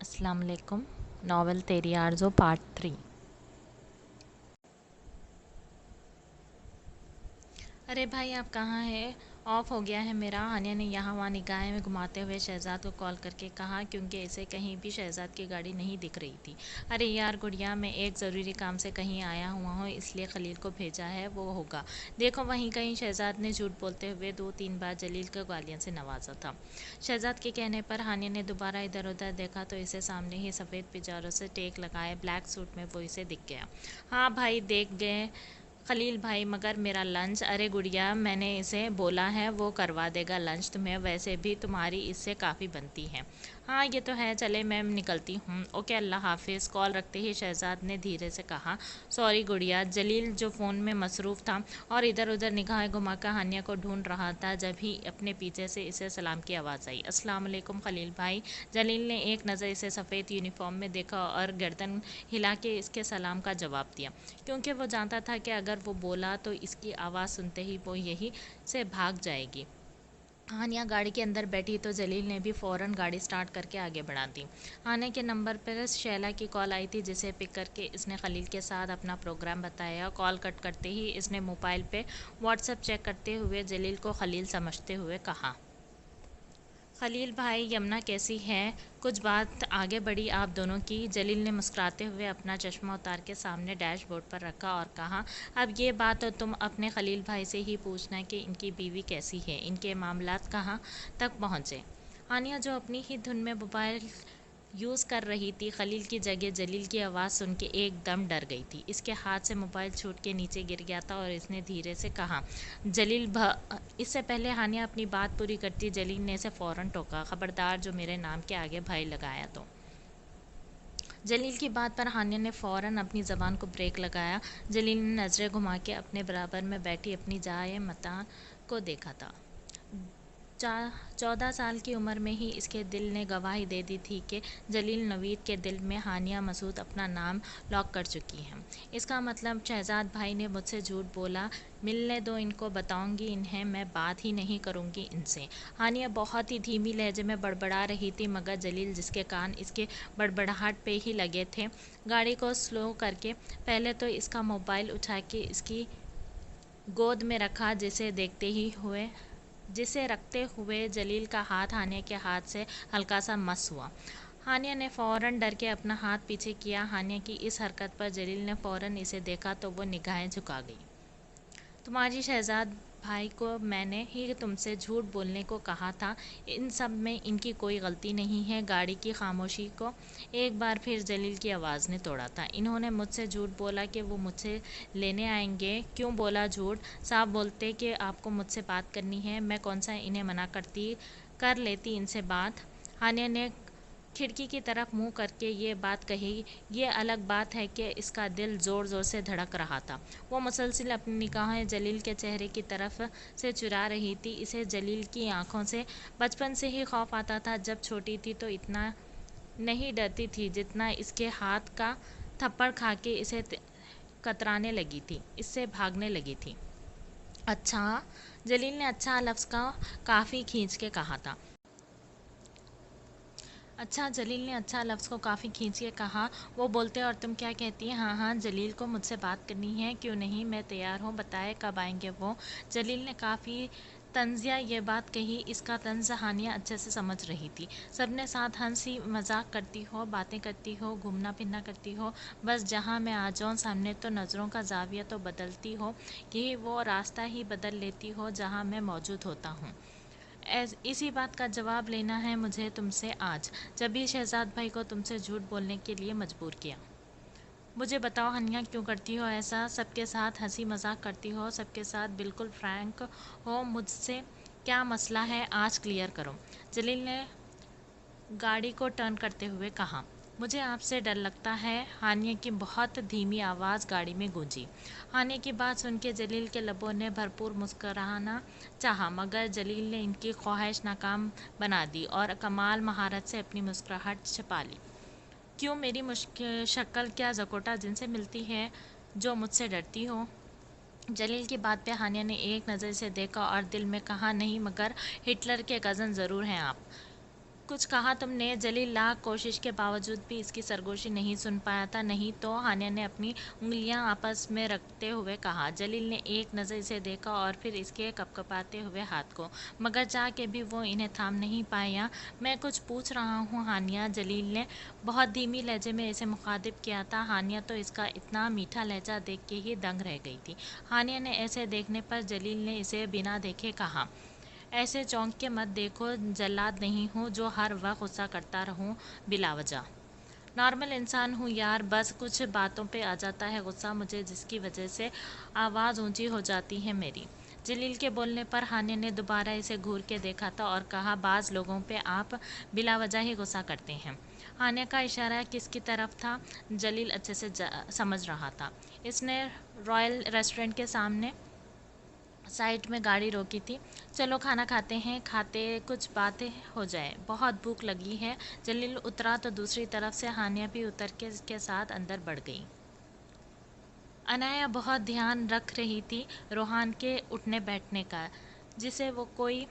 अस्सलाम वालेकुम। नावल तेरी आरज़ू पार्ट 3। अरे भाई आप कहाँ हैं? ऑफ हो गया है मेरा। हानिया ने यहाँ वहाँ निगाहें में घुमाते हुए शहजाद को कॉल करके कहा, क्योंकि इसे कहीं भी शहजाद की गाड़ी नहीं दिख रही थी। अरे यार गुड़िया, मैं एक ज़रूरी काम से कहीं आया हुआ हूँ, इसलिए खलील को भेजा है, वो होगा। देखो वहीं कहीं। शहजाद ने झूठ बोलते हुए 2-3 बार जलील को गालियों से नवाजा था। शहजाद के कहने पर हानिया ने दोबारा इधर उधर देखा तो इसे सामने ही सफ़ेद पिजारों से टेक लगाए ब्लैक सूट में वो इसे दिख गया। हाँ भाई देख गए खलील भाई, मगर मेरा लंच। अरे गुड़िया, मैंने इसे बोला है वो करवा देगा लंच तुम्हें, वैसे भी तुम्हारी इससे काफ़ी बनती है। हाँ ये तो है, चले मैं निकलती हूँ। ओके अल्लाह हाफिज़। कॉल रखते ही शहजाद ने धीरे से कहा, सॉरी गुड़िया। जलील जो फ़ोन में मसरूफ़ था और इधर उधर निगाहें घुमाकर हानिया को ढूंढ रहा था, जब ही अपने पीछे से इसे सलाम की आवाज़ आई। अस्सलाम वालेकुम खलील भाई। जलील ने एक नज़र इसे सफ़ेद यूनिफॉर्म में देखा और गर्दन हिला के इसके सलाम का जवाब दिया, क्योंकि वो जानता था कि अगर वो बोला तो इसकी आवाज़ सुनते ही वो यहीं से भाग जाएगी। हानिया गाड़ी के अंदर बैठी तो जलील ने भी फ़ौरन गाड़ी स्टार्ट करके आगे बढ़ा दी। हानिया के नंबर पर शैला की कॉल आई थी, जिसे पिक करके इसने खलील के साथ अपना प्रोग्राम बताया। कॉल कट करते ही इसने मोबाइल पे व्हाट्सएप चेक करते हुए जलील को खलील समझते हुए कहा, खलील भाई यमुना कैसी है? कुछ बात आगे बढ़ी आप दोनों की? जलील ने मुस्कुराते हुए अपना चश्मा उतार के सामने डैशबोर्ड पर रखा और कहा, अब ये बात तो तुम अपने खलील भाई से ही पूछना कि इनकी बीवी कैसी है, इनके मामलात कहाँ तक पहुँचे। हानिया जो अपनी ही धुन में मोबाइल यूज़ कर रही थी, खलील की जगह जलील की आवाज़ सुन के एकदम डर गई थी। इसके हाथ से मोबाइल छूट के नीचे गिर गया था और इसने धीरे से कहा, जलील इससे पहले हानिया अपनी बात पूरी करती जलील ने इसे फ़ौरन टोका, खबरदार जो मेरे नाम के आगे भाई लगाया तो। जलील की बात पर हानिया ने फ़ौरन अपनी ज़बान को ब्रेक लगाया। जलील ने नज़रें घुमा के अपने बराबर में बैठी अपनी जाए मता को देखा था। 14 साल की उम्र में ही इसके दिल ने गवाही दे दी थी कि जलील नवीद के दिल में हानिया मसूद अपना नाम लॉक कर चुकी हैं। इसका मतलब शहजाद भाई ने मुझसे झूठ बोला। मिलने दो इनको, बताऊंगी इन्हें, मैं बात ही नहीं करूंगी इनसे। हानिया बहुत ही धीमी लहजे में बड़बड़ा रही थी, मगर जलील जिसके कान इसके बड़बड़ाहट पे ही लगे थे, गाड़ी को स्लो करके पहले तो इसका मोबाइल उठा के इसकी गोद में रखा, जिसे रखते हुए जलील का हाथ हानिया के हाथ से हल्का सा मस हुआ। हानिया ने फ़ौरन डर के अपना हाथ पीछे किया। हानिया की इस हरकत पर जलील ने फ़ौरन इसे देखा तो वो निगाहें झुका गई। तुम्हारी शहजाद भाई को मैंने ही तुमसे झूठ बोलने को कहा था, इन सब में इनकी कोई गलती नहीं है। गाड़ी की खामोशी को एक बार फिर जलील की आवाज़ ने तोड़ा था। इन्होंने मुझसे झूठ बोला कि वो मुझसे लेने आएंगे। क्यों बोला झूठ? साफ बोलते कि आपको मुझसे बात करनी है। मैं कौन सा इन्हें मना करती, कर लेती इनसे बात। हानिया ने खिड़की की तरफ मुंह करके ये बात कही। ये अलग बात है कि इसका दिल ज़ोर ज़ोर से धड़क रहा था। वो मुसलसल अपनी निगाहें जलील के चेहरे की तरफ से चुरा रही थी। इसे जलील की आंखों से बचपन से ही खौफ आता था। जब छोटी थी तो इतना नहीं डरती थी जितना इसके हाथ का थप्पड़ खा के इसे कतराने लगी थी, इससे भागने लगी थी। अच्छा, जलील ने अच्छा लफ्ज़ का काफ़ी खींच के कहा था। अच्छा, जलील ने अच्छा लफ्ज़ को काफ़ी खींच के कहा। वो बोलते और तुम क्या कहती हैं? हाँ हाँ, जलील को मुझसे बात करनी है। क्यों नहीं, मैं तैयार हूँ, बताए कब आएंगे वो? जलील ने काफ़ी तंजिया ये बात कही। इसका तंज हानिया अच्छे से समझ रही थी। सबने साथ हंसी मजाक करती हो, बातें करती हो, घूमना फिरना करती हो, बस जहाँ मैं आ जाऊँ सामने तो नज़रों का जाविया तो बदलती हो कि वो रास्ता ही बदल लेती हो जहाँ मैं मौजूद होता हूँ। इसी बात का जवाब लेना है मुझे तुमसे आज, जब भी शहजाद भाई को तुमसे झूठ बोलने के लिए मजबूर किया। मुझे बताओ हनिया, क्यों करती हो ऐसा? सबके साथ हंसी मजाक करती हो, सबके साथ बिल्कुल फ्रैंक हो, मुझसे क्या मसला है? आज क्लियर करो। जलील ने गाड़ी को टर्न करते हुए कहा, मुझे आपसे डर लगता है। हानिया की बहुत धीमी आवाज़ गाड़ी में गूंजी। हानिया की बात सुन के जलील के लबों ने भरपूर मुस्कराना चाहा, मगर जलील ने इनकी ख्वाहिश नाकाम बना दी और कमाल महारत से अपनी मुस्कुराहट छिपा ली। क्यों, मेरी मुश्किल शक्ल क्या जकोटा जिनसे मिलती है जो मुझसे डरती हो? जलील की बात पे हानिया ने एक नज़र से देखा और दिल में कहा, नहीं, मगर हिटलर के कज़न ज़रूर हैं आप। कुछ कहा तुमने? जलील लाख कोशिश के बावजूद भी इसकी सरगोशी नहीं सुन पाया था। नहीं तो, हानिया ने अपनी उंगलियां आपस में रखते हुए कहा। जलील ने एक नज़र इसे देखा और फिर इसके कपकपाते हुए हाथ को, मगर चाह के भी वो इन्हें थाम नहीं पाया। मैं कुछ पूछ रहा हूँ हानिया, जलील ने बहुत धीमी लहजे में इसे मुखातिब किया था। हानिया तो इसका इतना मीठा लहजा देख के ही दंग रह गई थी। हानिया ने ऐसे देखने पर जलील ने इसे बिना देखे कहा, ऐसे चौंक के मत देखो, जल्लाद नहीं हूँ जो हर वक्त गुस्सा करता रहूँ बिलावजह। नॉर्मल इंसान हूँ यार, बस कुछ बातों पे आ जाता है गुस्सा मुझे, जिसकी वजह से आवाज़ ऊंची हो जाती है मेरी। जलील के बोलने पर हानिया ने दोबारा इसे घूर के देखा था और कहा, बाज़ लोगों पे आप बिलावजह ही गुस्सा करते हैं। हानिया का इशारा किसकी तरफ था जलील अच्छे से समझ रहा था। इसने रॉयल रेस्टोरेंट के सामने साइड में गाड़ी रोकी थी। चलो खाना खाते हैं, खाते कुछ बातें हो जाए, बहुत भूख लगी है। जलील उतरा तो दूसरी तरफ से हानिया भी उतर के इसके साथ अंदर बढ़ गई। अनाया बहुत ध्यान रख रही थी रोहान के उठने बैठने का, जिसे वो कोई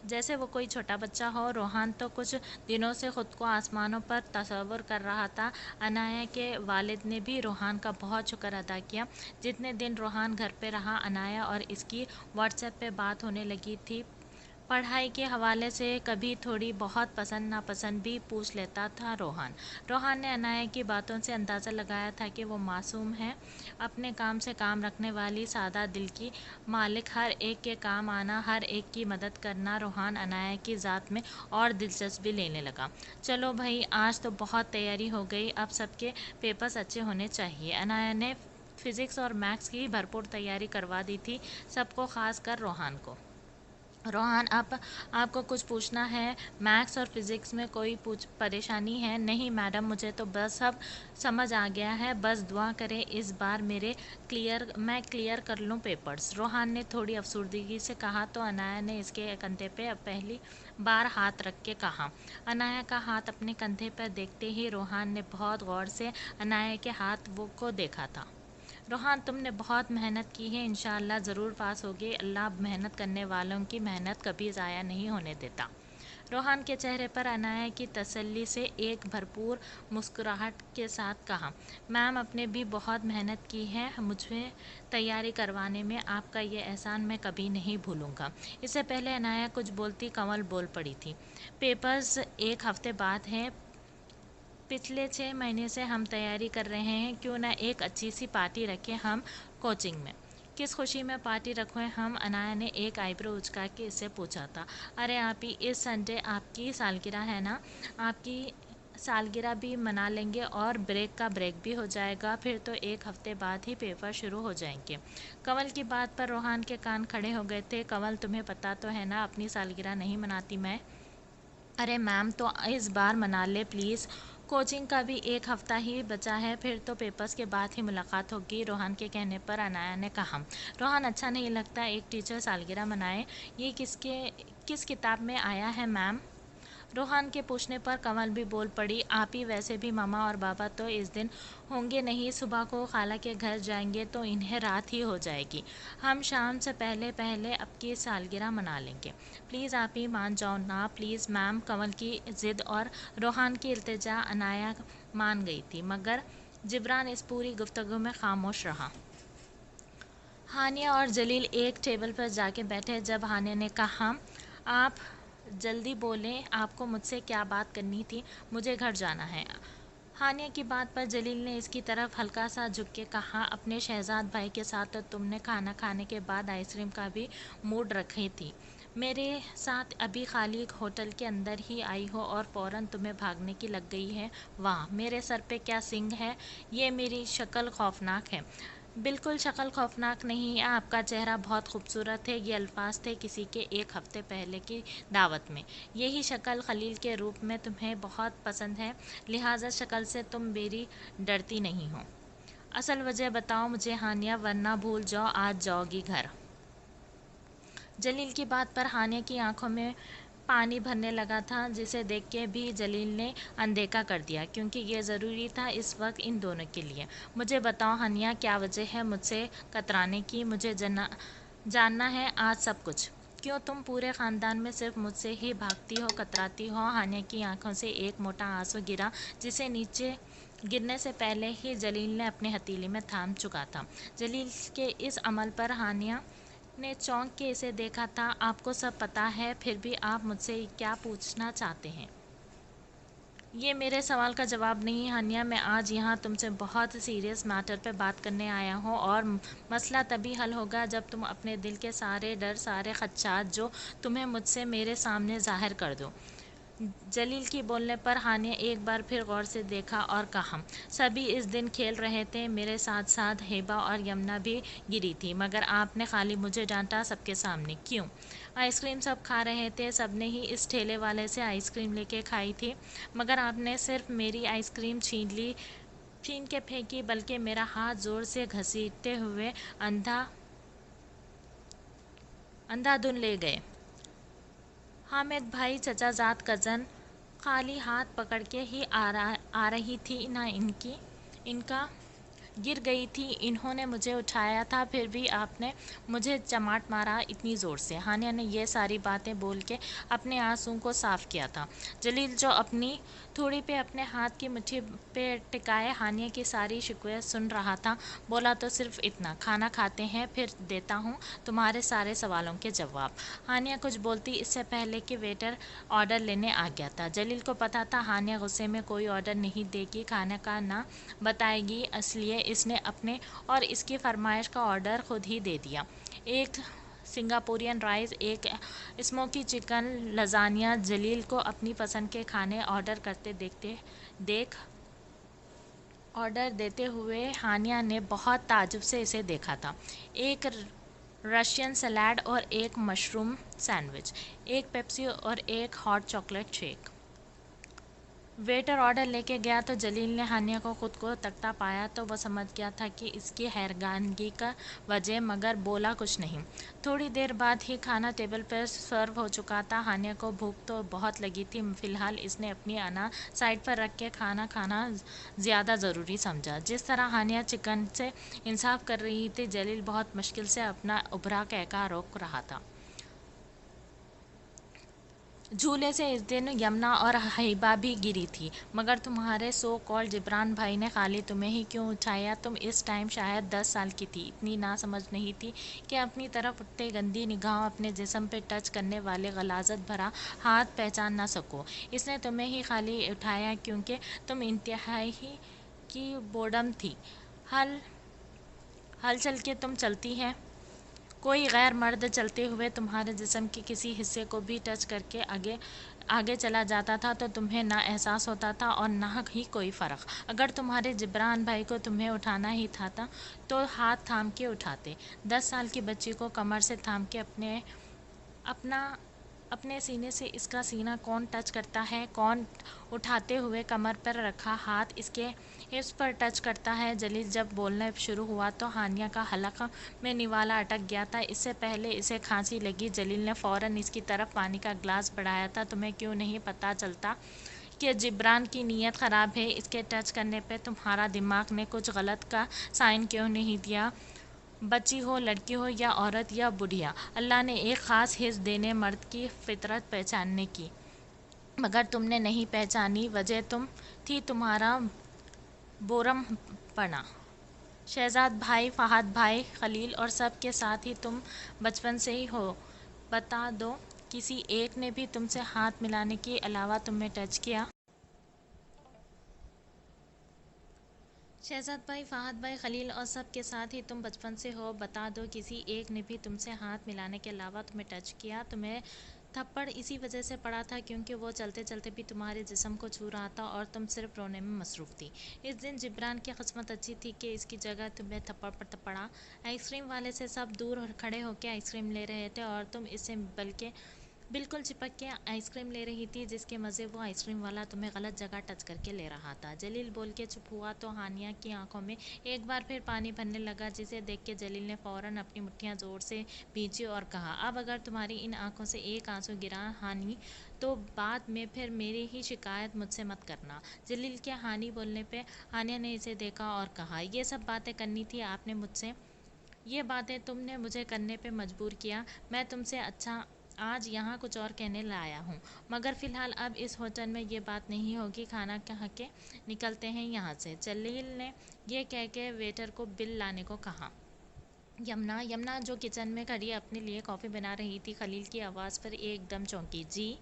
जैसे वो कोई छोटा बच्चा हो। रोहान तो कुछ दिनों से खुद को आसमानों पर तस्वर कर रहा था। अनाया के वालिद ने भी रोहान का बहुत शुक्र अदा किया। जितने दिन रोहान घर पे रहा, अनाया और इसकी व्हाट्सएप पे बात होने लगी थी। पढ़ाई के हवाले से कभी थोड़ी बहुत पसंद नापसंद भी पूछ लेता था रोहान। रोहान ने अनाया की बातों से अंदाज़ा लगाया था कि वो मासूम है, अपने काम से काम रखने वाली, सादा दिल की मालिक, हर एक के काम आना, हर एक की मदद करना। रोहान अनाया की ज़ात में और दिलचस्पी लेने लगा। चलो भाई, आज तो बहुत तैयारी हो गई, अब सबके पेपर्स अच्छे होने चाहिए। अनाया ने फिज़िक्स और मैथ्स की भरपूर तैयारी करवा दी थी सबको, ख़ास कर रोहान को। रोहान, आपको कुछ पूछना है? मैथ्स और फिज़िक्स में कोई परेशानी है? नहीं मैडम, मुझे तो बस सब समझ आ गया है, बस दुआ करें इस बार मैं क्लियर कर लूँ पेपर्स। रोहान ने थोड़ी अफसुर्दगी से कहा तो अनाया ने इसके कंधे पे पहली बार हाथ रख के कहा। अनाया का हाथ अपने कंधे पर देखते ही रोहान ने बहुत गौर से अनाया के हाथ को देखा था। रोहान, तुमने बहुत मेहनत की है, इंशाअल्लाह ज़रूर पास होगे। अल्लाह मेहनत करने वालों की मेहनत कभी ज़ाया नहीं होने देता। रोहान के चेहरे पर अनाया की तसल्ली से एक भरपूर मुस्कुराहट के साथ कहा, मैम आपने भी बहुत मेहनत की है मुझे तैयारी करवाने में, आपका ये एहसान मैं कभी नहीं भूलूंगा। इससे पहले अनाया कुछ बोलती, कमल बोल पड़ी थी। पेपर्स एक हफ्ते बाद हैं, पिछले 6 महीने से हम तैयारी कर रहे हैं, क्यों ना एक अच्छी सी पार्टी रखें हम कोचिंग में। किस खुशी में पार्टी रखें हम? अनाया ने एक आईब्रो उचका के इससे पूछा था। अरे आप ही, इस संडे आपकी सालगिरह है ना, आपकी सालगिरह भी मना लेंगे और ब्रेक का ब्रेक भी हो जाएगा, फिर तो एक हफ्ते बाद ही पेपर शुरू हो जाएंगे। कमल की बात पर रोहान के कान खड़े हो गए थे। कमल, तुम्हें पता तो है ना अपनी सालगिरह नहीं मनाती मैं। अरे मैम, तो इस बार मना ले प्लीज़, कोचिंग का भी एक हफ्ता ही बचा है, फिर तो पेपर्स के बाद ही मुलाकात होगी। रोहान के कहने पर अनाया ने कहा। रोहान, अच्छा नहीं लगता एक टीचर सालगिरह मनाए, ये किस किताब में आया है मैम? रोहान के पूछने पर कमल भी बोल पड़ी, आप ही, वैसे भी मामा और बाबा तो इस दिन होंगे नहीं, सुबह को खाला के घर जाएंगे तो इन्हें रात ही हो जाएगी। हम शाम से पहले पहले अब की सालगिरह मना लेंगे। प्लीज़ आप ही मान जाओ ना प्लीज़ मैम। कमल की ज़िद और रोहान की इल्तिजा अनाया मान गई थी, मगर जिब्रान इस पूरी गुफ्तगू में खामोश रहा। हानिया और जलील एक टेबल पर जाके बैठे। जब हानिया ने कहा, आप जल्दी बोलें, आपको मुझसे क्या बात करनी थी? मुझे घर जाना है। हानिया की बात पर जलील ने इसकी तरफ हल्का सा झुक के कहा, अपने शहजाद भाई के साथ तो तुमने खाना खाने के बाद आइसक्रीम का भी मूड रखी थी, मेरे साथ अभी खाली होटल के अंदर ही आई हो और फ़ौरन तुम्हें भागने की लग गई है। वाह, मेरे सर पे क्या सिंग है, ये मेरी शक्ल खौफनाक है। बिल्कुल शक्ल खौफनाक नहीं है, आपका चेहरा बहुत खूबसूरत है, ये अल्फाज थे किसी के एक हफ्ते पहले की दावत में। यही शक्ल खलील के रूप में तुम्हें बहुत पसंद है, लिहाजा शक्ल से तुम मेरी डरती नहीं हो। असल वजह बताओ मुझे हानिया, वरना भूल जाओ आज जाओगी घर। जलील की बात पर हानिया की आंखों में पानी भरने लगा था, जिसे देख के भी जलील ने अनदेखा कर दिया, क्योंकि ये ज़रूरी था इस वक्त इन दोनों के लिए। मुझे बताओ हानिया, क्या वजह है मुझसे कतराने की? मुझे जानना है आज सब कुछ। क्यों तुम पूरे ख़ानदान में सिर्फ मुझसे ही भागती हो, कतराती हो? हानिया की आंखों से एक मोटा आंसू गिरा, जिसे नीचे गिरने से पहले ही जलील ने अपनी हथेली में थाम चुका था। जलील के इस अमल पर हानिया ने चौंक के इसे देखा था। आपको सब पता है, फिर भी आप मुझसे क्या पूछना चाहते हैं? ये मेरे सवाल का जवाब नहीं हानिया। मैं आज यहाँ तुमसे बहुत सीरियस मैटर पे बात करने आया हूँ, और मसला तभी हल होगा जब तुम अपने दिल के सारे डर, सारे खदशात जो तुम्हें मुझसे मेरे सामने जाहिर कर दो। जलील की बोलने पर हानिया एक बार फिर गौर से देखा और कहा, सभी इस दिन खेल रहे थे, मेरे साथ साथ हेबा और यमुना भी गिरी थी, मगर आपने खाली मुझे डांटा सबके सामने। क्यों? आइसक्रीम सब खा रहे थे, सबने ही इस ठेले वाले से आइसक्रीम लेके खाई थी, मगर आपने सिर्फ मेरी आइसक्रीम छीन के फेंकी, बल्कि मेरा हाथ जोर से घसीटते हुए अंधाधुन ले गए। हामिद भाई, चचाजाद कज़न, खाली हाथ पकड़ के ही आ रही थी ना इनका गिर गई थी। इन्होंने मुझे उठाया था, फिर भी आपने मुझे चमाट मारा इतनी ज़ोर से। हानिया ने ये सारी बातें बोल के अपने आंसू को साफ किया था। जलील जो अपनी थोड़ी पे अपने हाथ की मुट्ठी पे टिकाए हानिया की सारी शिकवे सुन रहा था, बोला तो सिर्फ इतना, खाना खाते हैं, फिर देता हूँ तुम्हारे सारे सवालों के जवाब। हानिया कुछ बोलती इससे पहले कि वेटर ऑर्डर लेने आ गया था। जलील को पता था हानिया गुस्से में कोई ऑर्डर नहीं देगी, खाने का ना बताएगी, इसलिए इसने अपने और इसकी फरमाइश का ऑर्डर खुद ही दे दिया। एक सिंगापुरियन राइस, एक स्मोकी चिकन लजानिया। जलील को अपनी पसंद के खाने देख ऑर्डर देते हुए हानिया ने बहुत ताज्जुब से इसे देखा था। एक रशियन सलाद और एक मशरूम सैंडविच, एक पेप्सी और एक hot chocolate shake. Waiter order लेके गया तो जलील ने हानिया को खुद को तकता पाया तो वह समझ गया था कि इसकी हैरगानगी का वजह, मगर बोला कुछ नहीं। थोड़ी देर बाद ही खाना टेबल पर सर्व हो चुका था। हानिया को भूख तो बहुत लगी थी, फिलहाल इसने अपनी अना साइड पर रख के खाना खाना ज़्यादा ज़रूरी समझा। जिस तरह हानिया चिकन से इंसाफ कर रही थी, जलील बहुत मुश्किल से अपना उभरा कहका रोक रहा था। झूले से इस दिन यमुना और हिबा भी गिरी थी, मगर तुम्हारे सो कॉल्ड जिब्रान भाई ने खाली तुम्हें ही क्यों उठाया? तुम इस टाइम शायद 10 साल की थी, इतनी ना समझ नहीं थी कि अपनी तरफ उठते गंदी निगाह अपने जिस्म पे टच करने वाले गलाजत भरा हाथ पहचान ना सको। इसने तुम्हें ही खाली उठाया क्योंकि तुम इंतहाई की बोर्डम थी। हल हल चल के तुम चलती है, कोई गैर मर्द चलते हुए तुम्हारे जिस्म के किसी हिस्से को भी टच करके आगे आगे चला जाता था तो तुम्हें ना एहसास होता था और ना ही कोई फ़र्क। अगर तुम्हारे जिब्रान भाई को तुम्हें उठाना ही था तो हाथ थाम के उठाते। 10 साल की बच्ची को कमर से थाम के अपना अपने सीने से इसका सीना कौन टच करता है? कौन उठाते हुए कमर पर रखा हाथ इसके हिप्स पर टच करता है? जलील जब बोलना शुरू हुआ तो हानिया का हलक में निवाला अटक गया था। इससे पहले इसे खांसी लगी, जलील ने फ़ौरन इसकी तरफ पानी का ग्लास बढ़ाया था। तुम्हें क्यों नहीं पता चलता कि जिब्रान की नीयत ख़राब है? इसके टच करने पे तुम्हारा दिमाग ने कुछ गलत का साइन क्यों नहीं दिया? बच्ची हो, लड़की हो या औरत या बुढ़िया, अल्लाह ने एक ख़ास हिस्स देने मर्द की फितरत पहचानने की, मगर तुमने नहीं पहचानी। वजह थी तुम्हारा बोरम पना। शहजाद भाई, फ़हद भाई, खलील और सब के साथ ही तुम बचपन से ही हो। बता दो, किसी एक ने भी तुमसे हाथ मिलाने के अलावा तुम्हें टच किया? शहजाद भाई, फ़हद भाई, खलील और सब के साथ ही तुम बचपन से हो। बता दो, किसी एक ने भी तुमसे हाथ मिलाने के अलावा तुम्हें टच किया? तुम्हें थप्पड़ इसी वजह से पड़ा था क्योंकि वो चलते चलते भी तुम्हारे जिस्म को छू रहा था और तुम सिर्फ रोने में मसरूफ़ थी। इस दिन जिब्रान की किस्मत अच्छी थी कि इसकी जगह तुम्हें थप्पड़ पड़ा। आइसक्रीम वाले से सब दूर खड़े होकर आइसक्रीम ले रहे थे और तुम इससे बल्कि बिल्कुल चिपक के आइसक्रीम ले रही थी, जिसके मज़े वो आइसक्रीम वाला तुम्हें गलत जगह टच करके ले रहा था। जलील बोल के चुप हुआ तो हानिया की आंखों में एक बार फिर पानी भरने लगा, जिसे देख के जलील ने फ़ौरन अपनी मुट्ठियां ज़ोर से भींची और कहा, अब अगर तुम्हारी इन आंखों से एक आंसू गिरा हानि, तो बाद में फिर मेरी ही शिकायत मुझसे मत करना। जलील के हानि बोलने पे हानिया ने इसे देखा और कहा, ये सब बातें करनी थी आपने मुझसे? ये बातें तुमने मुझे करने पे मजबूर किया। मैं तुमसे अच्छा आज यहाँ कुछ और कहने लाया हूँ, मगर फ़िलहाल अब इस होटल में ये बात नहीं होगी, खाना कह के निकलते हैं यहाँ से। जलील ने ये कह के वेटर को बिल लाने को कहा। यमुना जो किचन में खड़ी अपने लिए कॉफ़ी बना रही थी, खलील की आवाज़ पर एकदम चौंकी। जी।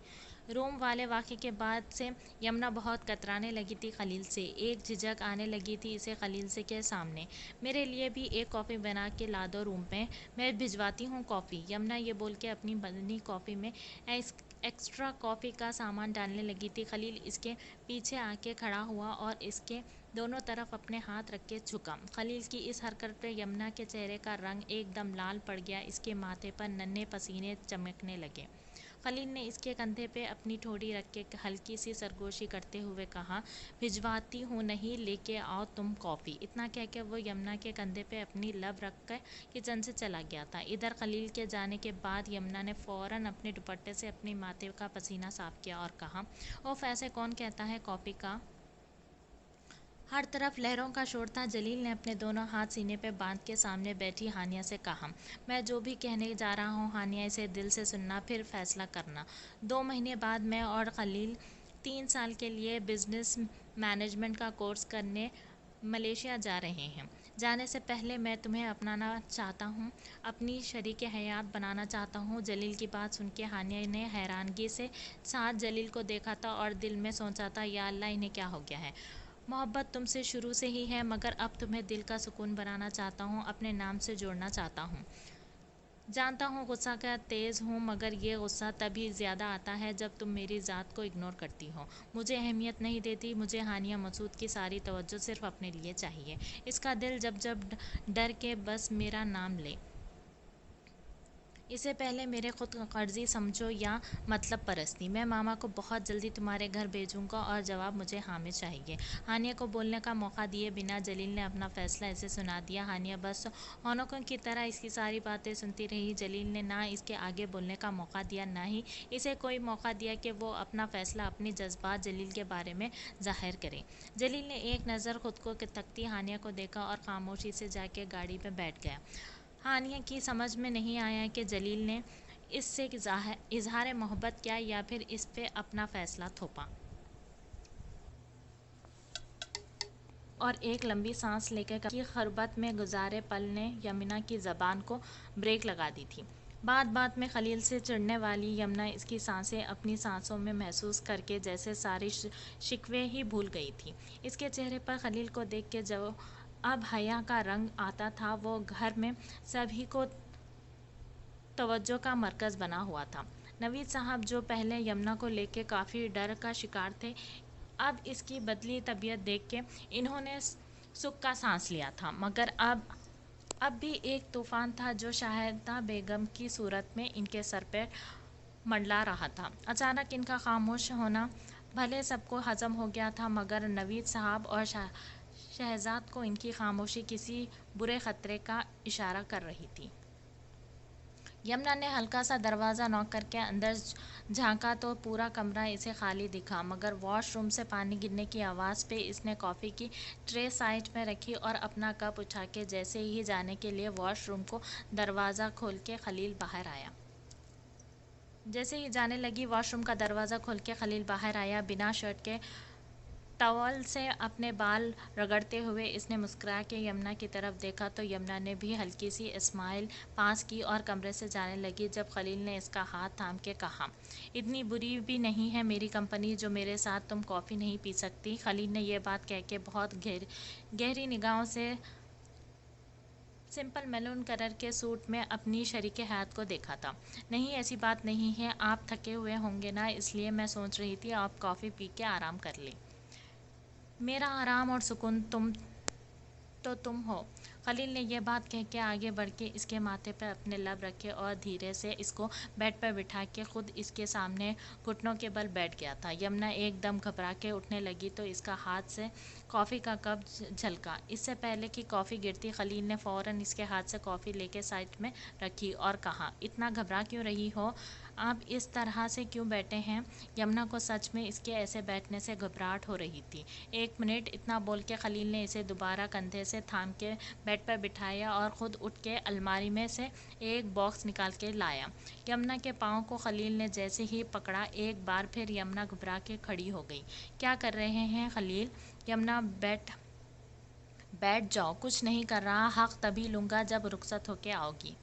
रूम वाले वाक़े के बाद से यमुना बहुत कतराने लगी थी खलील से। एक झिझक आने लगी थी इसे खलील से के सामने। मेरे लिए भी एक कॉफ़ी बना के ला दो रूम में, मैं भिजवाती हूँ कॉफ़ी। यमुना ये बोल के अपनी बनी कॉफ़ी में एक्स्ट्रा कॉफ़ी का सामान डालने लगी थी। खलील इसके पीछे आके खड़ा हुआ और इसके दोनों तरफ अपने हाथ रख के झुका। खलील की इस हरकत पे यमुना के चेहरे का रंग एकदम लाल पड़ गया। इसके माथे पर नन्हे पसीने चमकने लगे। खलील ने इसके कंधे पे अपनी ठोड़ी रख के हल्की सी सरगोशी करते हुए कहा, भिजवाती हूँ नहीं, लेके आओ तुम कॉफ़ी। इतना कह के वो यमुना के कंधे पे अपनी लब रख कर किचन से चला गया था। इधर खलील के जाने के बाद यमुना ने फ़ौरन अपने दुपट्टे से अपने माथे का पसीना साफ किया और कहा, ओफ, ऐसे कौन कहता है कॉफ़ी का। हर तरफ लहरों का शोर था। जलील ने अपने दोनों हाथ सीने पे बांध के सामने बैठी हानिया से कहा, मैं जो भी कहने जा रहा हूँ हानिया, इसे दिल से सुनना, फिर फैसला करना। 2 महीने बाद मैं और खलील 3 साल के लिए बिजनेस मैनेजमेंट का कोर्स करने मलेशिया जा रहे हैं। जाने से पहले मैं तुम्हें अपनाना चाहता हूँ, अपनी शरीक हयात बनाना चाहता हूँ। जलील की बात सुन के हानिया ने हैरानगी से साथ जलील को देखा था और दिल में सोचा था, या अल्लाह, इन्हें क्या हो गया है। मोहब्बत तुमसे शुरू से ही है, मगर अब तुम्हें दिल का सुकून बनाना चाहता हूँ, अपने नाम से जोड़ना चाहता हूँ। जानता हूँ गुस्सा का तेज़ हूँ, मगर ये गुस्सा तभी ज़्यादा आता है जब तुम मेरी ज़ात को इग्नोर करती हो, मुझे अहमियत नहीं देती। मुझे हानिया मसूद की सारी तवज्जो सिर्फ अपने लिए चाहिए। इसका दिल जब जब डर के बस मेरा नाम ले। इसे पहले मेरे खुद कर्जी समझो या मतलब परस्ती। मैं मामा को बहुत जल्दी तुम्हारे घर भेजूंगा और जवाब मुझे हाँ में चाहिए। हानिया को बोलने का मौका दिए बिना जलील ने अपना फैसला इसे सुना दिया। हानिया बस औनकों की तरह इसकी सारी बातें सुनती रही। जलील ने ना इसके आगे बोलने का मौका दिया, ना ही इसे कोई मौका दिया कि वो अपना फैसला, अपनी जज्बात जलील के बारे में जाहिर करे। जलील ने एक नज़र खुद को तकती हानिया को देखा और खामोशी से जाके गाड़ी में बैठ गया। हानिया की समझ में नहीं आया कि जलील ने इससे इजहार मोहब्बत किया या फिर इस पे अपना फैसला थोपा। और एक लंबी सांस लेकर की खरबत में गुजारे पल ने यमुना की ज़बान को ब्रेक लगा दी थी। बात बात में खलील से चिढ़ने वाली यमुना इसकी सांसें अपनी सांसों में महसूस करके जैसे सारी शिकवे ही भूल गई थी। इसके चेहरे पर खलील को देख के जो अब हया का रंग आता था, वो घर में सभी को तवज्जो का मरकज़ बना हुआ था। नवीद साहब, जो पहले यमुना को लेके काफ़ी डर का शिकार थे, अब इसकी बदली तबीयत देख के इन्होंने सुख का सांस लिया था। मगर अब भी एक तूफ़ान था जो शाहिदा बेगम की सूरत में इनके सर पर मंडला रहा था। अचानक इनका खामोश होना भले सबको हजम हो गया था, मगर नवीद साहब और शहजाद को इनकी खामोशी किसी बुरे ख़तरे का इशारा कर रही थी। यमुना ने हल्का सा दरवाज़ा नॉक करके अंदर झांका तो पूरा कमरा इसे खाली दिखा, मगर वॉशरूम से पानी गिरने की आवाज़ पे इसने कॉफ़ी की ट्रे साइड में रखी और अपना कप उठा के जैसे ही जाने के लिए वॉशरूम को दरवाज़ा खोल के खलील बाहर आया। जैसे ही जाने लगी, वॉशरूम का दरवाज़ा खोल के खलील बाहर आया। बिना शर्ट के टॉवल से अपने बाल रगड़ते हुए इसने मुस्कुरा के यमुना की तरफ देखा तो यमुना ने भी हल्की सी स्माइल पास की और कमरे से जाने लगी जब खलील ने इसका हाथ थाम के कहा, इतनी बुरी भी नहीं है मेरी कंपनी जो मेरे साथ तुम कॉफ़ी नहीं पी सकती। खलील ने यह बात कह के बहुत गहरी निगाहों से सिंपल मैरून कलर के सूट में अपनी शरीके हयात को देखा था। नहीं, ऐसी बात नहीं है, आप थके हुए होंगे ना, इसलिए मैं सोच रही थी आप कॉफ़ी पी के आराम कर लें। मेरा आराम और सुकून तुम हो। खलील ने यह बात कह के आगे बढ़ के इसके माथे पर अपने लब रखे और धीरे से इसको बेड पर बिठा के खुद इसके सामने घुटनों के बल बैठ गया था। यमुना एकदम घबरा के उठने लगी तो इसका हाथ से कॉफ़ी का कप झलका। इससे पहले कि कॉफ़ी गिरती, खलील ने फ़ौरन इसके हाथ से कॉफ़ी लेके साइड में रखी और कहा, इतना घबरा क्यों रही हो, आप इस तरह से क्यों बैठे हैं? यमुना को सच में इसके ऐसे बैठने से घबराहट हो रही थी। 1 मिनट, इतना बोल के खलील ने इसे दोबारा कंधे से थाम के बेड पर बिठाया और ख़ुद उठ के अलमारी में से एक बॉक्स निकाल के लाया। यमुना के पाँव को खलील ने जैसे ही पकड़ा, एक बार फिर यमुना घबरा के खड़ी हो गई। क्या कर रहे हैं खलील? यमुना बैठ जाओ, कुछ नहीं कर रहा, हक़ तभी लूँगा जब रुखसत होके आओगी।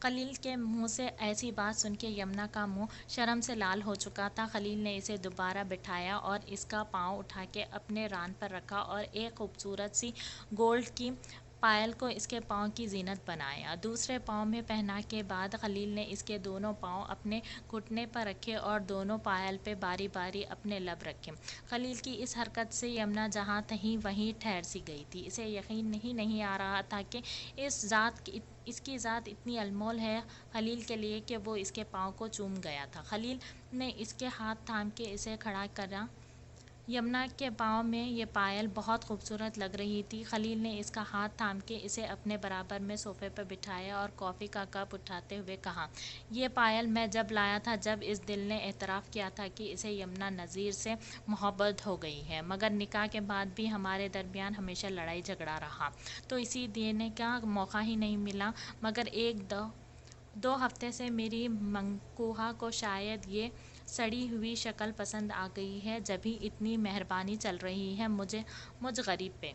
खलील के मुंह से ऐसी बात सुन के यमुना का मुंह शर्म से लाल हो चुका था। खलील ने इसे दोबारा बिठाया और इसका पाँव उठा के अपने रान पर रखा और एक खूबसूरत सी गोल्ड की पायल को इसके पाँव की जीनत बनाया। दूसरे पाँव में पहना के बाद खलील ने इसके दोनों पाँव अपने घुटने पर रखे और दोनों पायल पे बारी बारी अपने लब रखे। खलील की इस हरकत से यमुना जहाँ तहीं वहीं ठहर सी गई थी। इसे यकीन नहीं आ रहा था कि इसकी ज़ात इतनी अनमोल है खलील के लिए कि वो इसके पाँव को चूम गया था। खलील ने इसके हाथ थाम के इसे खड़ा करा। यमुना के पाँव में ये पायल बहुत खूबसूरत लग रही थी। खलील ने इसका हाथ थाम के इसे अपने बराबर में सोफे पर बिठाया और कॉफ़ी का कप उठाते हुए कहा, ये पायल मैं जब लाया था, जब इस दिल ने एतराफ़ किया था कि इसे यमुना नज़ीर से मोहब्बत हो गई है, मगर निकाह के बाद भी हमारे दरमियान हमेशा लड़ाई झगड़ा रहा, तो इसी देने का मौका ही नहीं मिला। मगर 1-2 हफ्ते से मेरी मंकूहा को शायद ये सड़ी हुई शक्ल पसंद आ गई है, जभी इतनी मेहरबानी चल रही है मुझ गरीब पे।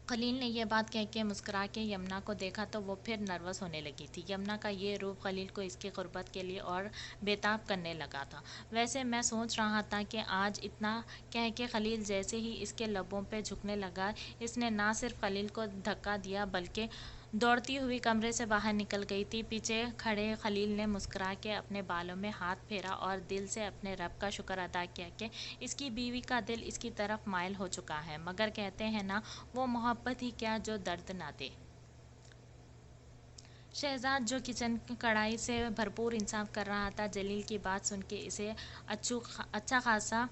खलील ने यह बात कह के मुस्कुरा के यमुना को देखा तो वो फिर नर्वस होने लगी थी। यमुना का ये रूप खलील को इसकी गुर्बत के लिए और बेताब करने लगा था। वैसे मैं सोच रहा था कि आज इतना कह के खलील जैसे ही इसके लबों पे झुकने लगा, इसने ना सिर्फ खलील को धक्का दिया बल्कि दौड़ती हुई कमरे से बाहर निकल गई थी। पीछे खड़े खलील ने मुस्कुरा के अपने बालों में हाथ फेरा और दिल से अपने रब का शुक्र अदा किया कि इसकी बीवी का दिल इसकी तरफ माइल हो चुका है। मगर कहते हैं ना, वो मोहब्बत ही क्या जो दर्द ना दे। शहजाद, जो किचन की कढ़ाई से भरपूर इंसाफ कर रहा था, जलील की बात सुन के इसे अच्छा खासा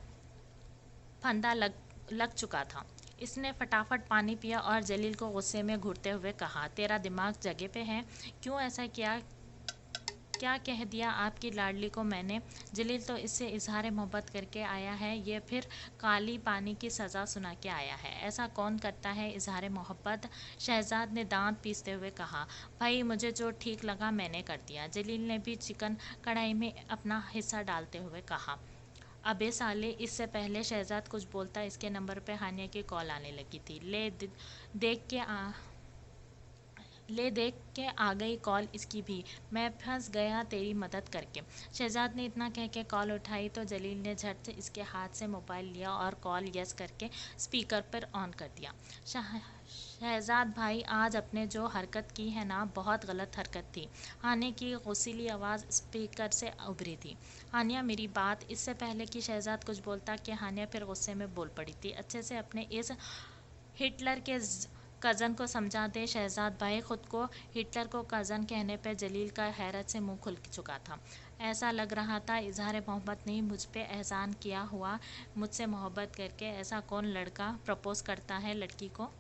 फंदा लग चुका था। इसने फटाफट पानी पिया और जलील को गुस्से में घूरते हुए कहा, तेरा दिमाग जगह पे है? क्यों ऐसा किया? क्या कह दिया आपकी लाडली को मैंने? जलील तो इससे इजहार मोहब्बत करके आया है, ये फिर काली पानी की सज़ा सुना के आया है। ऐसा कौन करता है इजहार मोहब्बत? शहजाद ने दांत पीसते हुए कहा, भाई मुझे जो ठीक लगा मैंने कर दिया। जलील ने भी चिकन कढ़ाई में अपना हिस्सा डालते हुए कहा। अबे साले, इससे पहले शहजाद कुछ बोलता इसके नंबर पे हानिया की कॉल आने लगी थी। देख के आ गई कॉल इसकी भी, मैं फंस गया तेरी मदद करके। शहजाद ने इतना कह के कॉल उठाई तो जलील ने झट से इसके हाथ से मोबाइल लिया और कॉल यस करके स्पीकर पर ऑन कर दिया। शहजाद भाई, आज आपने जो हरकत की है ना, बहुत गलत हरकत थी। हानिया की गुस्सीली आवाज़ स्पीकर से उभरी थी। हानिया मेरी बात। इससे पहले कि शहजाद कुछ बोलता कि हानिया फिर गुस्से में बोल पड़ी थी, अच्छे से अपने इस हिटलर के कज़न को समझा दे। शहजाद भाई, खुद को हिटलर को कज़न कहने पर जलील का हैरत से मुंह खुल चुका था। ऐसा लग रहा था इजहार मोहब्बत ने मुझ पे एहसान किया हुआ। मुझसे मोहब्बत करके ऐसा कौन लड़का प्रपोज करता है लड़की को?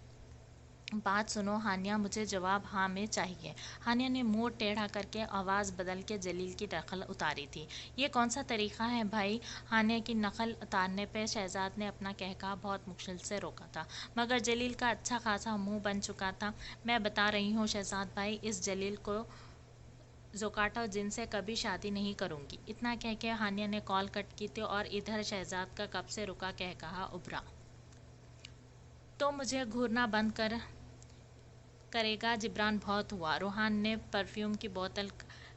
बात सुनो हानिया, मुझे जवाब हाँ में चाहिए। हानिया ने मुंह टेढ़ा करके आवाज़ बदल के जलील की नकल उतारी थी। ये कौन सा तरीका है भाई? हानिया की नकल उतारने पे शहजाद ने अपना कहका बहुत मुश्किल से रोका था, मगर जलील का अच्छा खासा मुंह बन चुका था। मैं बता रही हूँ शहजाद भाई, इस जलील को ज़ोकाटो जिनसे कभी शादी नहीं करूँगी। इतना कह के हानिया ने कॉल कट की थी और इधर शहजाद का कब से रुका कहका उभरा। तो मुझे घूरना बंद करेगा, जिब्रान बहुत हुआ। रोहान ने परफ्यूम की बोतल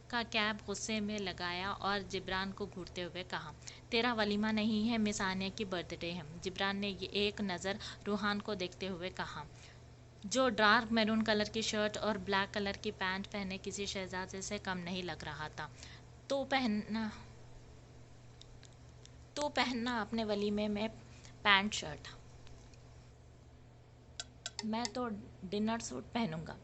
का कैप गुस्से में लगाया और जिब्रान को घूरते हुए कहा, तेरा वलीमा नहीं है, मिस आनिया की बर्थडे है। जिब्रान ने एक नज़र रोहान को देखते हुए कहा, जो डार्क मैरून कलर की शर्ट और ब्लैक कलर की पैंट पहने किसी शहजादे से कम नहीं लग रहा था। तो पहनना अपने वलीमे में पैंट शर्ट। मैं तो डिनर सूट पहनूंगा।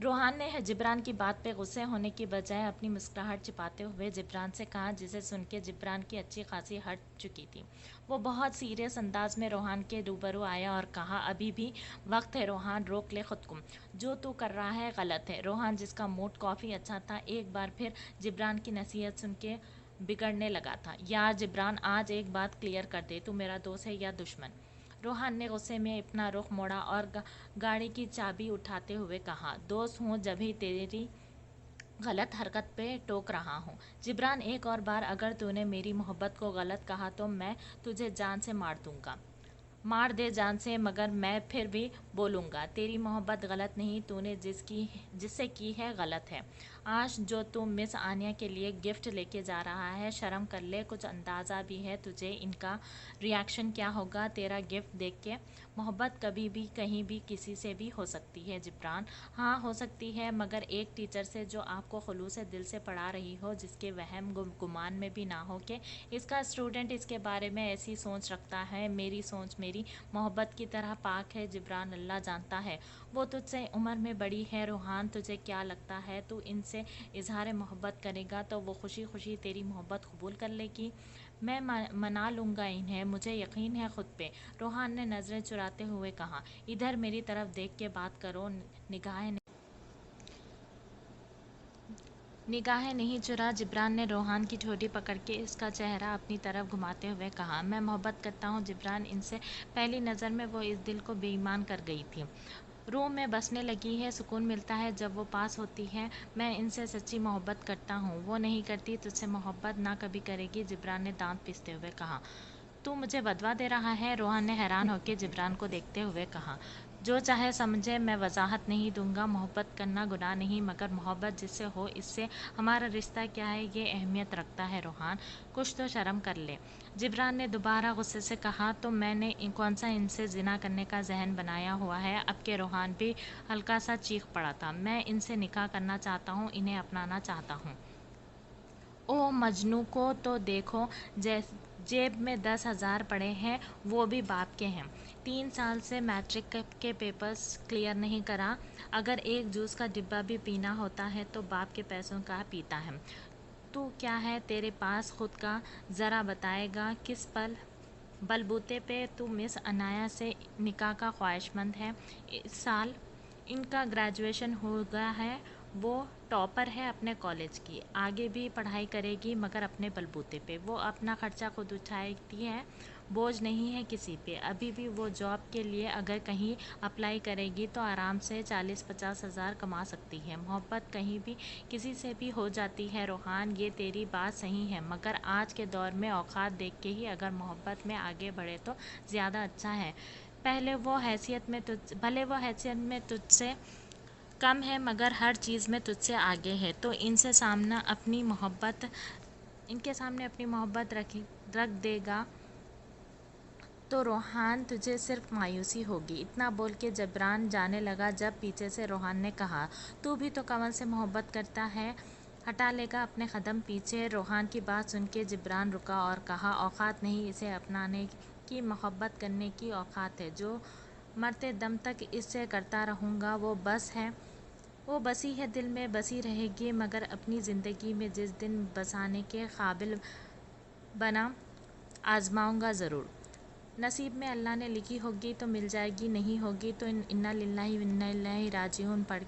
रोहान ने जिब्रान की बात पे गुस्से होने की बजाय अपनी मुस्कुराहट छिपाते हुए जिब्रान से कहा, जिसे सुन के जिब्रान की अच्छी खासी हट चुकी थी। वो बहुत सीरियस अंदाज में रोहान के रूबरू आया और कहा, अभी भी वक्त है रोहान, रोक ले खुद को। जो तू कर रहा है गलत है। रोहान, जिसका मूड काफ़ी अच्छा था, एक बार फिर जिब्रान की नसीहत सुन के बिगड़ने लगा था। यार जिब्रान, आज एक बात क्लियर कर दे, तू मेरा दोस्त है या दुश्मन? रोहान ने गुस्से में अपना रुख मोड़ा और गाड़ी की चाबी उठाते हुए कहा, दोस्त हूँ जब भी तेरी गलत हरकत पे टोक रहा हूँ। जिब्रान, एक और बार अगर तूने मेरी मोहब्बत को गलत कहा तो मैं तुझे जान से मार दूंगा। मार दे जान से, मगर मैं फिर भी बोलूँगा, तेरी मोहब्बत गलत नहीं, तूने जिससे की है गलत है। आज जो तू मिस आनिया के लिए गिफ्ट लेके जा रहा है, शर्म कर ले, कुछ अंदाज़ा भी है तुझे इनका रिएक्शन क्या होगा तेरा गिफ्ट देख के? मोहब्बत कभी भी कहीं भी किसी से भी हो सकती है जिब्रान। हाँ हो सकती है, मगर एक टीचर से जो आपको खुलूस से दिल से पढ़ा रही हो, जिसके वहम गुमान में भी ना हो कि इसका स्टूडेंट इसके बारे में ऐसी सोच रखता है। मेरी सोच मेरी मोहब्बत की तरह पाक है जिब्रान, अल्लाह जानता है। वो तुझसे उम्र में बड़ी है रोहान, तुझे क्या लगता है तू इनसे इजहार मोहब्बत करेगा तो वो खुशी खुशी तेरी मोहब्बत कबूल कर लेगी? मैं मना लूँगा इन्हें, मुझे यकीन है खुद पे। रोहान ने नज़रें चुराते हुए कहा, इधर मेरी तरफ देख के बात करो, निगाहें नहीं चुरा। जिब्रान ने रोहान की ठोड़ी पकड़ के इसका चेहरा अपनी तरफ घुमाते हुए कहा, मैं मोहब्बत करता हूँ जिब्रान, इनसे पहली नज़र में वो इस दिल को बेईमान कर गई थी। रूह में बसने लगी है, सुकून मिलता है जब वो पास होती है। मैं इनसे सच्ची मोहब्बत करता हूँ, वो नहीं करती तुझसे मोहब्बत, ना कभी करेगी। जिब्रान ने दांत पीसते हुए कहा, तू मुझे बदवा दे रहा है? रोहन ने हैरान होकर जिब्रान को देखते हुए कहा, जो चाहे समझे, मैं वजाहत नहीं दूंगा। मोहब्बत करना गुनाह नहीं, मगर मोहब्बत जिससे हो इससे हमारा रिश्ता क्या है ये अहमियत रखता है। रोहान, कुछ तो शर्म कर ले। जिब्रान ने दोबारा गुस्से से कहा, तो मैंने कौन सा इनसे जिना करने का जहन बनाया हुआ है? अब के रोहान भी हल्का सा चीख पड़ा था, मैं इनसे निकाह करना चाहता हूँ, इन्हें अपनाना चाहता हूँ। ओह मजनू को तो देखो, जेब में 10,000 पड़े हैं, वो भी बाप के हैं। 3 साल से मैट्रिक के पेपर्स क्लियर नहीं करा, अगर एक जूस का डिब्बा भी पीना होता है तो बाप के पैसों का पीता है। तू क्या है तेरे पास खुद का? ज़रा बताएगा किस बलबूते पे तू मिस अनाया से निकाह का ख्वाहिशमंद है? इस साल इनका ग्रेजुएशन हो गया है, वो टॉपर है अपने कॉलेज की, आगे भी पढ़ाई करेगी मगर अपने बलबूते पे। वो अपना खर्चा खुद उठाती है, बोझ नहीं है किसी पे। अभी भी वो जॉब के लिए अगर कहीं अप्लाई करेगी तो आराम से 40-50 हज़ार कमा सकती है। मोहब्बत कहीं भी किसी से भी हो जाती है रोहान, ये तेरी बात सही है, मगर आज के दौर में औकात देख के ही अगर मोहब्बत में आगे बढ़े तो ज़्यादा अच्छा है। भले वो हैसियत में तुझसे कम है, मगर हर चीज़ में तुझसे आगे है, तो इनके सामने अपनी मोहब्बत रख देगा तो रोहान तुझे सिर्फ मायूसी होगी। इतना बोल के जबरान जाने लगा जब पीछे से रोहान ने कहा, तू भी तो कमल से मोहब्बत करता है, हटा लेगा अपने कदम पीछे। रोहान की बात सुन के जिब्रान रुका और कहा, औकात नहीं, इसे अपनाने की, मोहब्बत करने की औकात है। जो मरते दम तक इससे करता रहूँगा, वो बसी है, दिल में बसी रहेगी, मगर अपनी ज़िंदगी में जिस दिन बसाने के काबिल बना, आजमाऊंगा ज़रूर। नसीब में अल्लाह ने लिखी होगी तो मिल जाएगी, नहीं होगी तो इन्ना लिल्लाहि व इन्ना इलैहि राजिऊन पढ़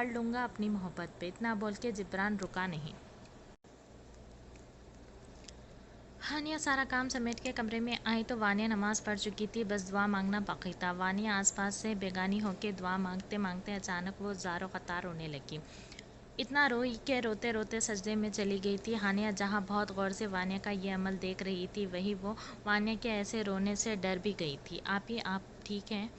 लूँगा अपनी मोहब्बत पे। इतना बोल के जिब्रान रुका नहीं। हानिया सारा काम समेट के कमरे में आई तो वानिया नमाज पढ़ चुकी थी, बस दुआ मांगना बाकी था। वानिया आसपास से बेगानी होके दुआ मांगते मांगते अचानक वो ज़ारो क़तार रोने लगी। इतना रोई के रोते रोते सजदे में चली गई थी। हानिया जहाँ बहुत गौर से वानिया का ये अमल देख रही थी, वहीं वो वानिया के ऐसे रोने से डर भी गई थी। आप ठीक हैं?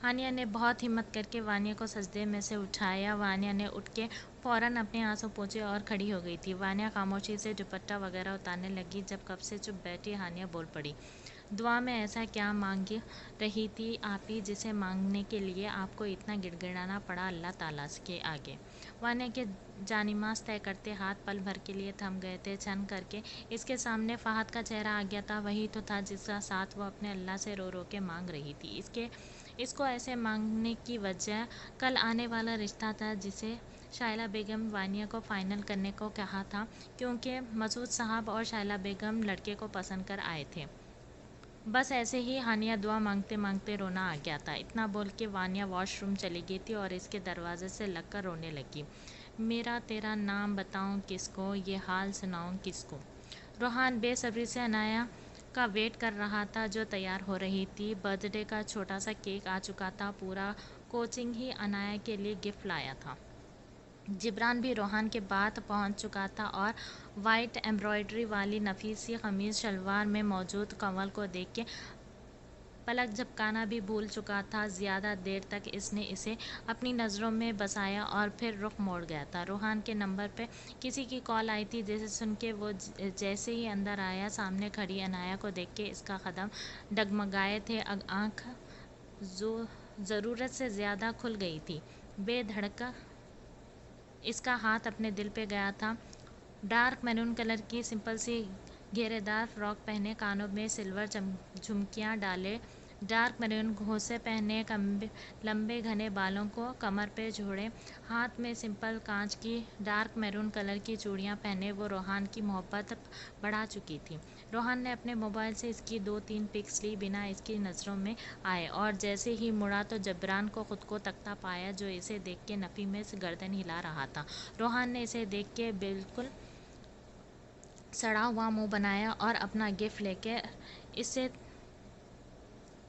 हानिया ने बहुत हिम्मत करके वानिया को सजदे में से उठाया। वानिया ने उठ के फ़ौरन अपने आंसू पोंछे और खड़ी हो गई थी। वानिया खामोशी से दुपट्टा वगैरह उतारने लगी जब कब से चुप बैठी हानिया बोल पड़ी, दुआ में ऐसा क्या मांग रही थी आप ही, जिसे मांगने के लिए आपको इतना गिड़गिड़ाना पड़ा अल्लाह ताला के आगे? वानिया के जानिमाज़ तय करते हाथ पल भर के लिए थम गए थे। छन करके इसके सामने फ़हद का चेहरा आ गया था, वही तो था जिसका साथ वो अपने अल्लाह से रो रो के मांग रही थी। इसको ऐसे मांगने की वजह कल आने वाला रिश्ता था, जिसे शाइला बेगम वानिया को फ़ाइनल करने को कहा था, क्योंकि मसूद साहब और शाइला बेगम लड़के को पसंद कर आए थे। बस ऐसे ही हानिया दुआ मांगते मांगते रोना आ गया था। इतना बोल के वानिया वॉशरूम चली गई थी और इसके दरवाजे से लगकर रोने लगी। मेरा तेरा नाम बताऊं किसको, ये हाल सुनाऊं किसको। रोहान बेसब्री से अनाया का वेट कर रहा था जो तैयार हो रही थी। बर्थडे का छोटा सा केक आ चुका था। पूरा कोचिंग ही अनाया के लिए गिफ्ट लाया था। जिब्रान भी रोहान के बाद पहुंच चुका था और वाइट एम्ब्रॉयडरी वाली नफीसी कमीज शलवार में मौजूद कंवल को देख के पलक झपकाना भी भूल चुका था। ज़्यादा देर तक इसने इसे अपनी नज़रों में बसाया और फिर रुख मोड़ गया था। रोहान के नंबर पे किसी की कॉल आई थी जिसे सुन के वो जैसे ही अंदर आया, सामने खड़ी अनाया को देख के इसका कदम डगमगाए थे। आँख जो ज़रूरत से ज़्यादा खुल गई थी। बेधड़क इसका हाथ अपने दिल पे गया था। डार्क मैरून कलर की सिंपल सी घेरेदार फ्रॉक पहने, कानों में सिल्वर झुमकियाँ डाले, डार्क मैरून घोंसे पहने, लंबे घने बालों को कमर पे जोड़े, हाथ में सिंपल कांच की डार्क मैरून कलर की चूड़ियाँ पहने वो रोहान की मोहब्बत बढ़ा चुकी थी। रोहान ने अपने मोबाइल से इसकी 2-3 पिक्स ली बिना इसकी नज़रों में आए और जैसे ही मुड़ा तो जबरान को खुद को तकता पाया जो इसे देख के नफ़ी में गर्दन हिला रहा था। रोहान ने इसे देख के बिल्कुल सड़ा हुआ मुंह बनाया और अपना गिफ्ट लेके इसे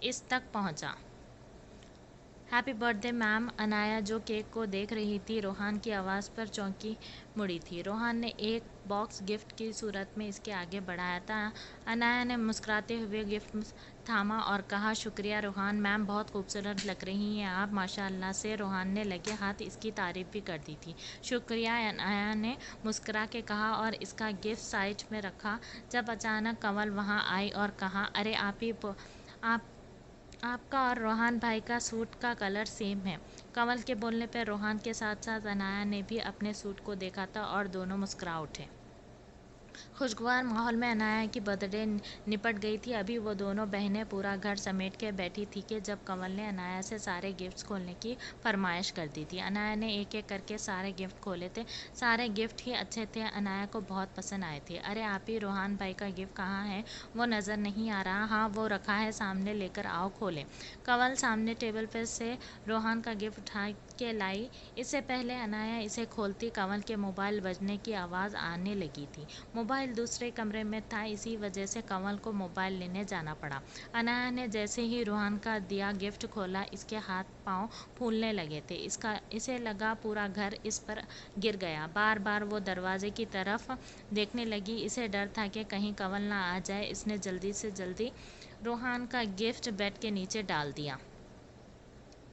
इस तक पहुंचा। Happy birthday ma'am. अनाया जो केक को देख रही थी रोहान की आवाज़ पर चौंकी मुड़ी थी। रोहान ने एक बॉक्स गिफ्ट की सूरत में इसके आगे बढ़ाया था। अनाया ने मुस्कुराते हुए गिफ्ट थामा और कहा, शुक्रिया रोहान मैम, बहुत खूबसूरत लग रही हैं आप माशाल्लाह से। रोहान ने लगे हाथ इसकी तारीफ भी कर दी थी। शुक्रिया, अनाया ने मुस्कुरा के कहा और इसका गिफ्ट साइड में रखा जब अचानक कंवल वहाँ आई और कहा, अरे आप आपका और रोहान भाई का सूट का कलर सेम है। कंवल के बोलने पर रोहान के साथ साथ अनाया ने भी अपने सूट को देखा था और दोनों मुस्कुरा उठे। खुशगवार माहौल में अनाया की बर्थडे निपट गई थी। अभी वो दोनों बहनें पूरा घर समेट के बैठी थी कि जब कंवल ने अनाया से सारे गिफ्ट्स खोलने की फरमाइश कर दी थी। अनाया ने एक एक करके सारे गिफ्ट खोले थे। सारे गिफ्ट ही अच्छे थे, अनाया को बहुत पसंद आए थे। अरे आप ही, रोहान भाई का गिफ्ट कहाँ है? वो नज़र नहीं आ रहा। हाँ वो रखा है सामने, लेकर आओ खोलें। कंवल सामने टेबल पर से रोहान का गिफ्ट उठा के लाई। इससे पहले अनाया इसे खोलती कंवल के मोबाइल बजने की आवाज़ आने लगी थी। मोबाइल दूसरे कमरे में था, इसी वजह से कंवल को मोबाइल लेने जाना पड़ा। अनाया ने जैसे ही रोहान का दिया गिफ्ट खोला, इसके हाथ पांव फूलने लगे थे। इसे लगा पूरा घर इस पर गिर गया। बार बार वो दरवाजे की तरफ देखने लगी। इसे डर था कि कहीं कंवल ना आ जाए। इसने जल्दी से जल्दी रोहान का गिफ्ट बेड के नीचे डाल दिया।